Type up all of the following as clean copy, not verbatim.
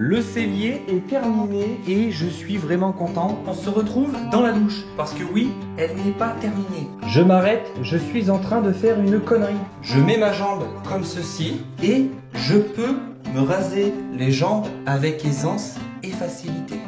Le cellier est terminé et je suis vraiment content. On se retrouve dans la douche parce que oui, elle n'est pas terminée. Je m'arrête, je suis en train de faire une connerie. Je mets ma jambe comme ceci et je peux me raser les jambes avec aisance et facilité.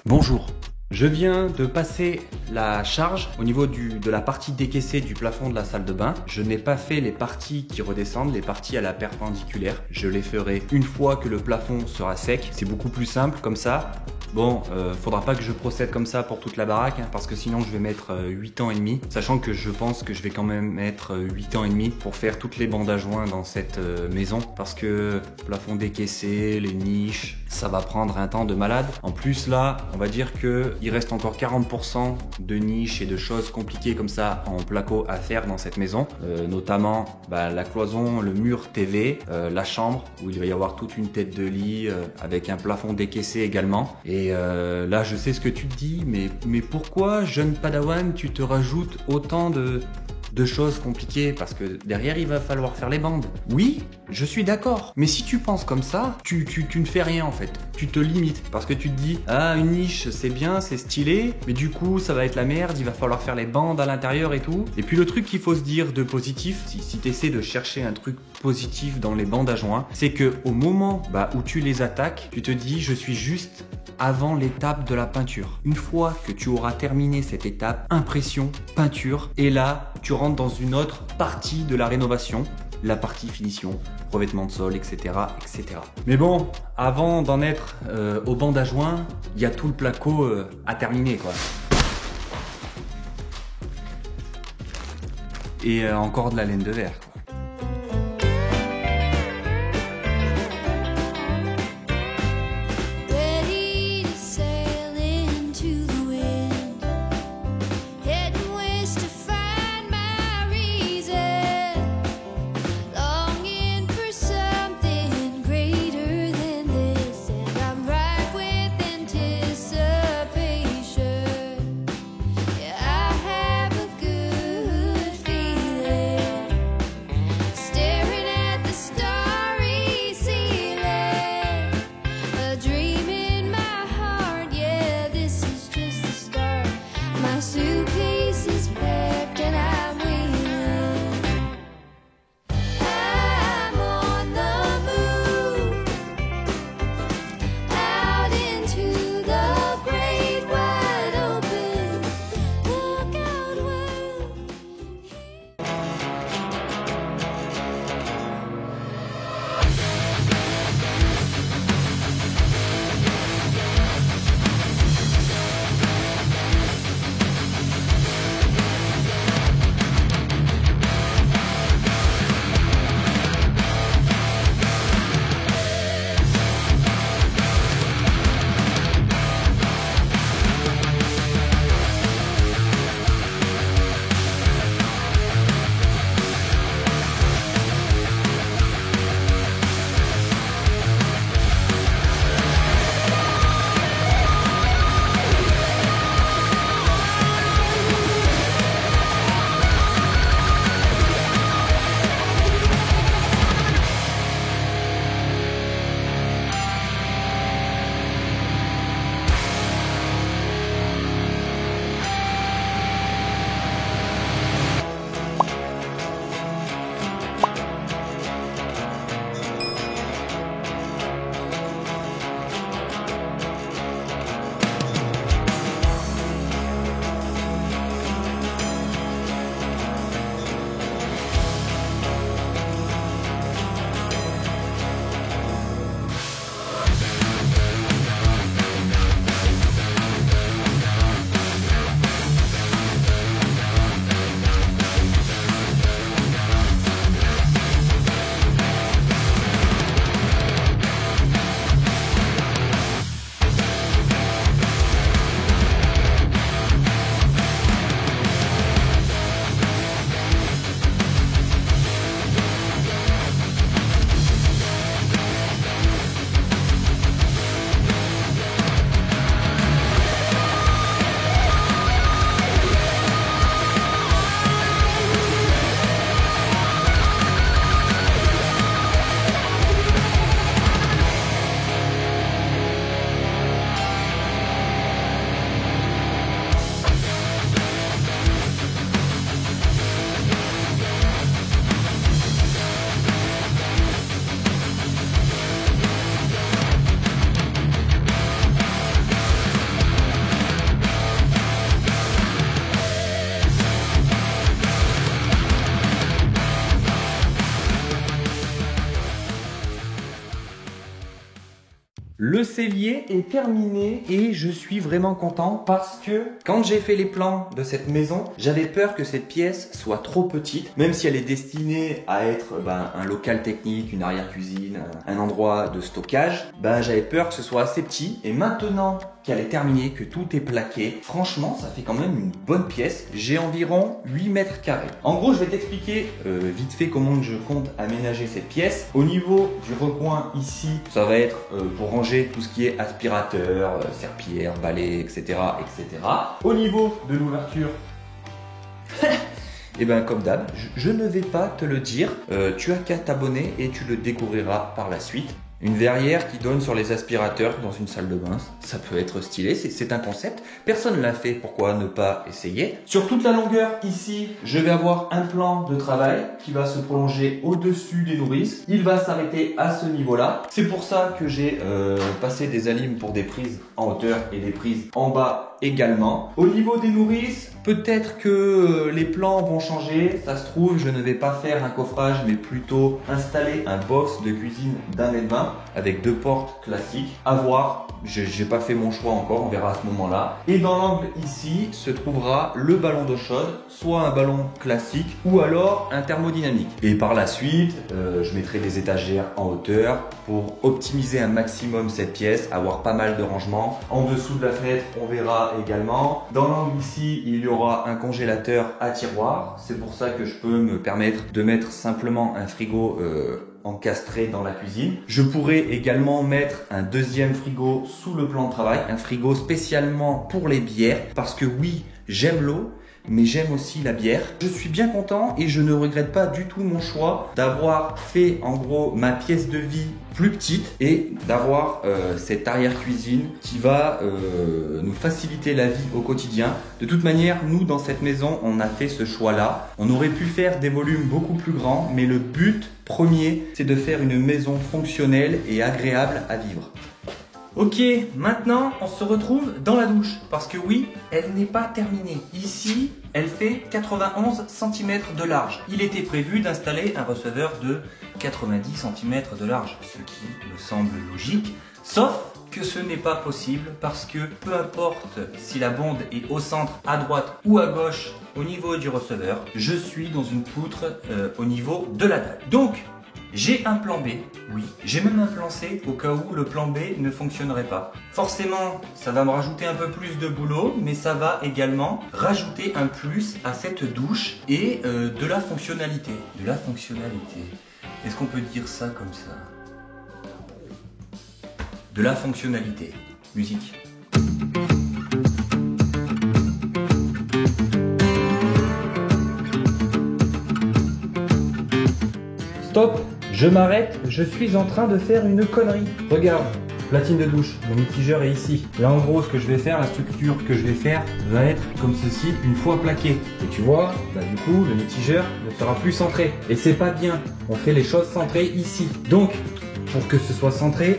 Bonjour, je viens de passer la charge au niveau de la partie décaissée du plafond de la salle de bain. Je n'ai pas fait les parties qui redescendent, les parties à la perpendiculaire. Je les ferai une fois que le plafond sera sec. C'est beaucoup plus simple comme ça. Bon, faudra pas que je procède comme ça pour toute la baraque, hein, parce que sinon je vais mettre 8 ans et demi, sachant que je pense que je vais quand même mettre 8 ans et demi pour faire toutes les bandes à joints dans cette maison, parce que plafond décaissé, les niches, ça va prendre un temps de malade. En plus là, on va dire que il reste encore 40% de niches et de choses compliquées comme ça en placo à faire dans cette maison, notamment la cloison, le mur TV, la chambre où il va y avoir toute une tête de lit avec un plafond décaissé également. Et là, je sais ce que tu te dis, mais pourquoi, jeune Padawan, tu te rajoutes autant de choses compliquées? Parce que derrière, il va falloir faire les bandes. Oui, je suis d'accord. Mais si tu penses comme ça, tu ne fais rien en fait. Tu te limites parce que tu te dis, ah, une niche, c'est bien, c'est stylé, mais du coup, ça va être la merde, il va falloir faire les bandes à l'intérieur et tout. Et puis le truc qu'il faut se dire de positif, si tu essaies de chercher un truc positif dans les bandes à joints, c'est que au moment où tu les attaques, tu te dis, je suis juste avant l'étape de la peinture. Une fois que tu auras terminé cette étape, impression, peinture, et là, tu rentres dans une autre partie de la rénovation, la partie finition, revêtement de sol, etc., etc. Mais bon, avant d'en être aux bandes à joints, il y a tout le placo à terminer, quoi. Et encore de la laine de verre, quoi. Le cellier est terminé et je suis vraiment content parce que quand j'ai fait les plans de cette maison, j'avais peur que cette pièce soit trop petite, même si elle est destinée à être un local technique, une arrière-cuisine, un endroit de stockage. J'avais peur que ce soit assez petit et maintenant qu'elle est terminée, que tout est plaqué, franchement ça fait quand même une bonne pièce. J'ai environ 8 mètres carrés. En gros je vais t'expliquer vite fait comment je compte aménager cette pièce. Au niveau du recoin ici, ça va être pour ranger tout ce qui est aspirateur, serpillière, balai, etc., etc. Au niveau de l'ouverture, et comme d'hab, je ne vais pas te le dire, tu as qu'à t'abonner et tu le découvriras par la suite. Une verrière qui donne sur les aspirateurs dans une salle de bain, ça peut être stylé, c'est un concept. Personne ne l'a fait, pourquoi ne pas essayer? Sur toute la longueur ici, je vais avoir un plan de travail qui va se prolonger au-dessus des nourrices. Il va s'arrêter à ce niveau-là. C'est pour ça que j'ai passé des alimes pour des prises en hauteur et des prises en bas également. Au niveau des nourrices, peut-être que les plans vont changer. Ça se trouve, je ne vais pas faire un coffrage, mais plutôt installer un box de cuisine d'1,20 m avec 2 portes classiques. À voir, j'ai pas fait mon choix encore, on verra à ce moment-là. Et dans l'angle ici se trouvera le ballon d'eau chaude, soit un ballon classique ou alors un thermodynamique. Et par la suite, je mettrai des étagères en hauteur pour optimiser un maximum cette pièce, avoir pas mal de rangements. En dessous de la fenêtre, on verra également. Dans l'angle ici, il y aura un congélateur à tiroir. C'est pour ça que je peux me permettre de mettre simplement un frigo encastré dans la cuisine. Je pourrais également mettre un deuxième frigo sous le plan de travail, un frigo spécialement pour les bières, parce que oui, j'aime l'eau, mais j'aime aussi la bière. Je suis bien content et je ne regrette pas du tout mon choix d'avoir fait en gros ma pièce de vie plus petite et d'avoir cette arrière-cuisine qui va nous faciliter la vie au quotidien. De toute manière, nous dans cette maison, on a fait ce choix-là. On aurait pu faire des volumes beaucoup plus grands, mais le but premier, c'est de faire une maison fonctionnelle et agréable à vivre. Ok, maintenant on se retrouve dans la douche parce que oui, elle n'est pas terminée. Ici, elle fait 91 cm de large. Il était prévu d'installer un receveur de 90 cm de large, ce qui me semble logique, sauf que ce n'est pas possible parce que peu importe si la bonde est au centre, à droite ou à gauche au niveau du receveur, je suis dans une poutre au niveau de la dalle. Donc, j'ai un plan B, oui, j'ai même un plan C au cas où le plan B ne fonctionnerait pas. Forcément, ça va me rajouter un peu plus de boulot, mais ça va également rajouter un plus à cette douche et de la fonctionnalité. De la fonctionnalité. Est-ce qu'on peut dire ça comme ça? De la fonctionnalité. Musique. Stop! Je m'arrête, je suis en train de faire une connerie. Regarde, platine de douche, mon mitigeur est ici. Là en gros ce que je vais faire, la structure que je vais faire va être comme ceci une fois plaqué. Et tu vois, du coup le mitigeur ne sera plus centré. Et c'est pas bien, on fait les choses centrées ici. Donc, pour que ce soit centré,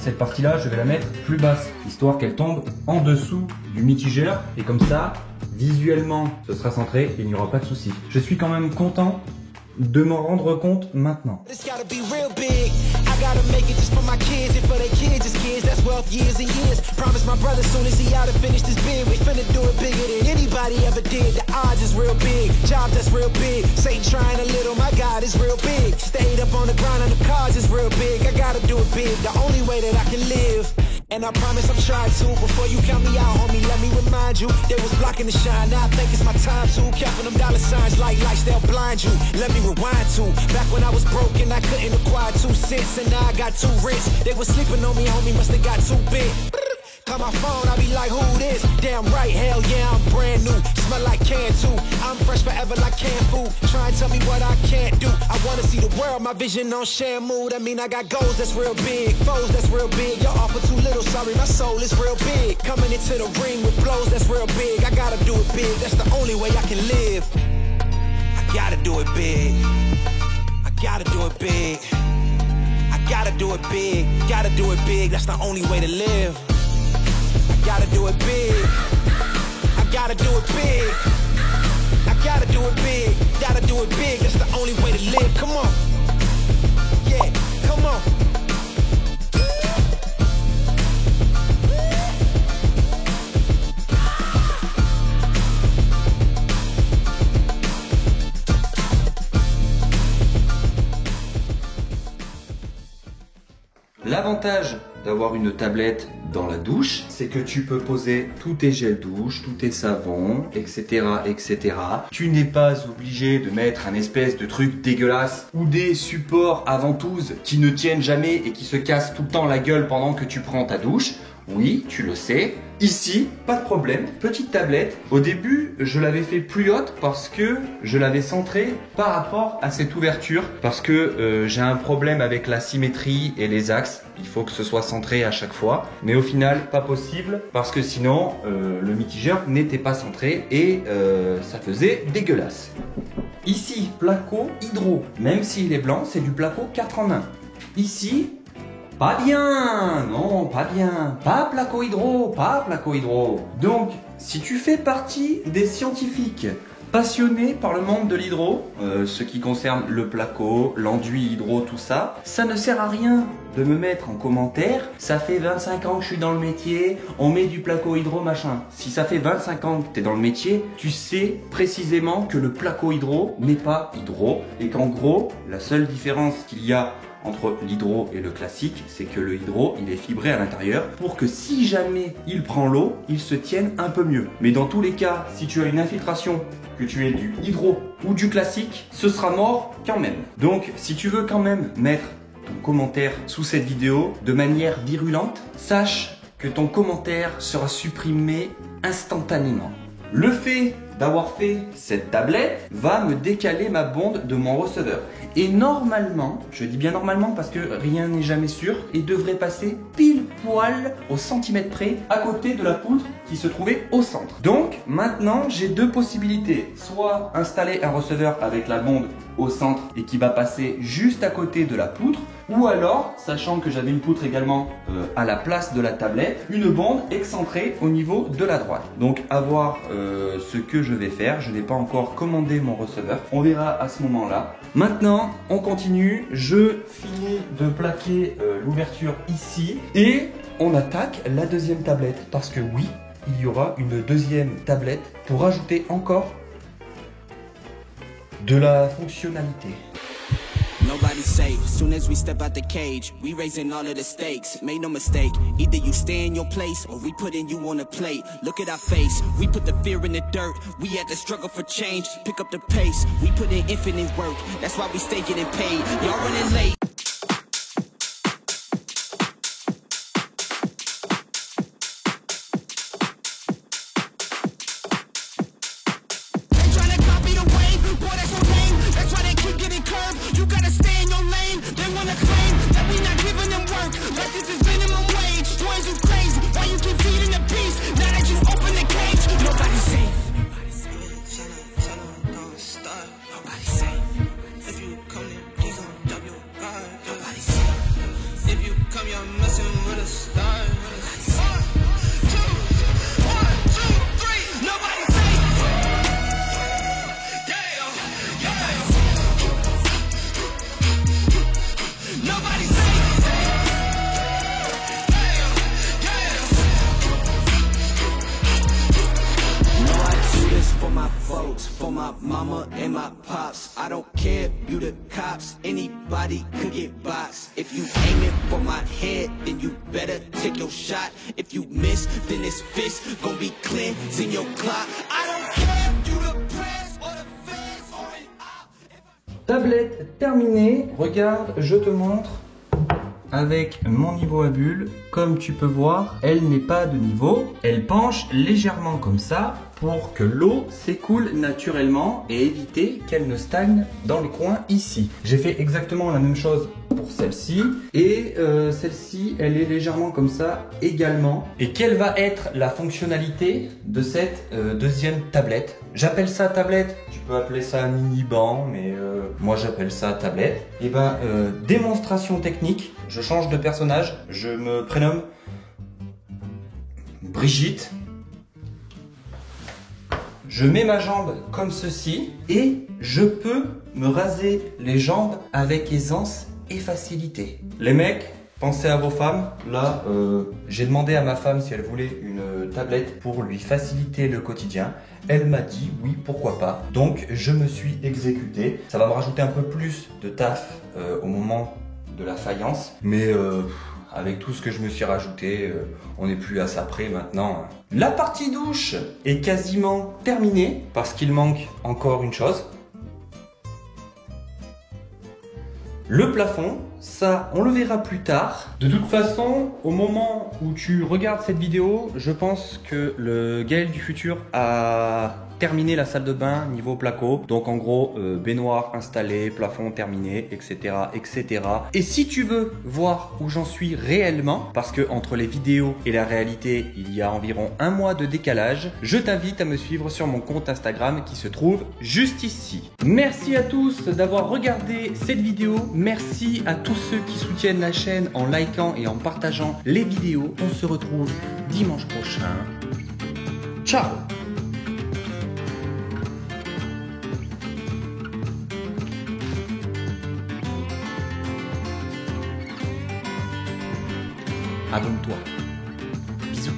cette partie là je vais la mettre plus basse, histoire qu'elle tombe en dessous du mitigeur. Et comme ça, visuellement ce sera centré et il n'y aura pas de souci. Je suis quand même content de m'en rendre compte maintenant. And I promise I'm trying to. Before you count me out, homie, let me remind you. They was blocking the shine, now I think it's my time to. Counting them dollar signs like lights, they'll blind you. Let me rewind to. Back when I was broke and I couldn't acquire 2 cents. And now I got 2 rents. They was sleeping on me, homie, must have got too big. Call my phone, I be like, who this? Damn right, hell yeah, I'm brand new. Smell like can too. I'm fresh forever like canned food. Try and tell me what I can't do. I wanna see the world, my vision on Shamu. That mean I got goals that's real big, foes that's real big. Y'all offer too little, sorry, my soul is real big. Coming into the ring with blows that's real big. I gotta do it big, that's the only way I can live. I gotta do it big. I gotta do it big. I gotta do it big. Gotta do it big, that's the only way to live. I gotta do it big. I gotta do it big. I gotta do it big. Gotta do it big. That's the only way to live. Come on. Yeah, come on. L'avantage d'avoir une tablette dans la douche, c'est que tu peux poser tous tes gels douche, tous tes savons, etc., etc. Tu n'es pas obligé de mettre un espèce de truc dégueulasse ou des supports à ventouse qui ne tiennent jamais et qui se cassent tout le temps la gueule pendant que tu prends ta douche. Oui, tu le sais. Ici, pas de problème, petite tablette. Au début, je l'avais fait plus haute parce que je l'avais centrée par rapport à cette ouverture. Parce que j'ai un problème avec la symétrie et les axes. Il faut que ce soit centré à chaque fois. Mais au final, pas possible parce que sinon, le mitigeur n'était pas centré et ça faisait dégueulasse. Ici, placo hydro. Même s'il est blanc, c'est du placo 4 en 1. Ici, pas bien, non, pas bien, pas placo hydro, pas placo hydro. Donc, si tu fais partie des scientifiques passionnés par le monde de l'hydro, ce qui concerne le placo, l'enduit hydro, tout ça, ça ne sert à rien de me mettre en commentaire, ça fait 25 ans que je suis dans le métier, on met du placo hydro machin. Si ça fait 25 ans que tu es dans le métier, tu sais précisément que le placo hydro n'est pas hydro et qu'en gros, la seule différence qu'il y a entre l'hydro et le classique, c'est que le hydro, il est fibré à l'intérieur pour que si jamais il prend l'eau, il se tienne un peu mieux. Mais dans tous les cas, si tu as une infiltration, que tu aies du hydro ou du classique, ce sera mort quand même. Donc, si tu veux quand même mettre ton commentaire sous cette vidéo de manière virulente, sache que ton commentaire sera supprimé instantanément. Le fait d'avoir fait cette tablette va me décaler ma bonde de mon receveur. Et normalement, je dis bien normalement parce que rien n'est jamais sûr, il devrait passer pile poil au centimètre près à côté de la poutre qui se trouvait au centre. Donc maintenant, j'ai deux possibilités. Soit installer un receveur avec la bonde au centre et qui va passer juste à côté de la poutre, ou alors, sachant que j'avais une poutre également à la place de la tablette, une bonde excentrée au niveau de la droite. Donc à voir ce que je vais faire, je n'ai pas encore commandé mon receveur, on verra à ce moment-là. Maintenant, on continue, je finis de plaquer l'ouverture ici et on attaque la deuxième tablette parce que oui, il y aura une deuxième tablette pour ajouter encore de la fonctionnalité. Nobody's safe. Soon as we step out the cage, we raising all of the stakes. Make no mistake, either you stay in your place or we putting you on a plate. Look at our face, we put the fear in the dirt. We had to struggle for change, pick up the pace. We put in infinite work, that's why we stay getting paid. Y'all running late. For my mama and my pops, I don't care if you the cops, anybody could get boxed. If you aim it for my head, then you better take your shot. If you miss, then this fist gon' be cleansing your clock. I don't care if you the press or the feds or an op. Tablette terminée, regarde, je te montre. Avec mon niveau à bulle, comme tu peux voir, elle n'est pas de niveau. Elle penche légèrement comme ça pour que l'eau s'écoule naturellement et éviter qu'elle ne stagne dans les coins ici. J'ai fait exactement la même chose pour celle-ci et celle-ci, elle est légèrement comme ça également. Et quelle va être la fonctionnalité de cette deuxième tablette? J'appelle ça tablette, tu peux appeler ça mini-banc, mais moi j'appelle ça tablette. Et ben, démonstration technique, je change de personnage, je me prénomme Brigitte. Je mets ma jambe comme ceci et je peux me raser les jambes avec aisance et facilité. Les mecs, pensez à vos femmes. Là, j'ai demandé à ma femme si elle voulait une tablette pour lui faciliter le quotidien. Elle m'a dit oui, pourquoi pas. Donc, je me suis exécuté. Ça va me rajouter un peu plus de taf au moment de la faïence. Mais avec tout ce que je me suis rajouté, on n'est plus à ça près maintenant. La partie douche est quasiment terminée parce qu'il manque encore une chose. Le plafond, ça, on le verra plus tard. De toute façon, au moment où tu regardes cette vidéo, je pense que le Gaël du futur a terminé la salle de bain niveau placo. Donc en gros, baignoire installée, plafond terminé, etc., etc. Et si tu veux voir où j'en suis réellement, parce que entre les vidéos et la réalité, il y a environ un mois de décalage, je t'invite à me suivre sur mon compte Instagram qui se trouve juste ici. Merci à tous d'avoir regardé cette vidéo. Merci à tous ceux qui soutiennent la chaîne en likant et en partageant les vidéos. On se retrouve dimanche prochain. Ciao! Abonne-toi. Bisous.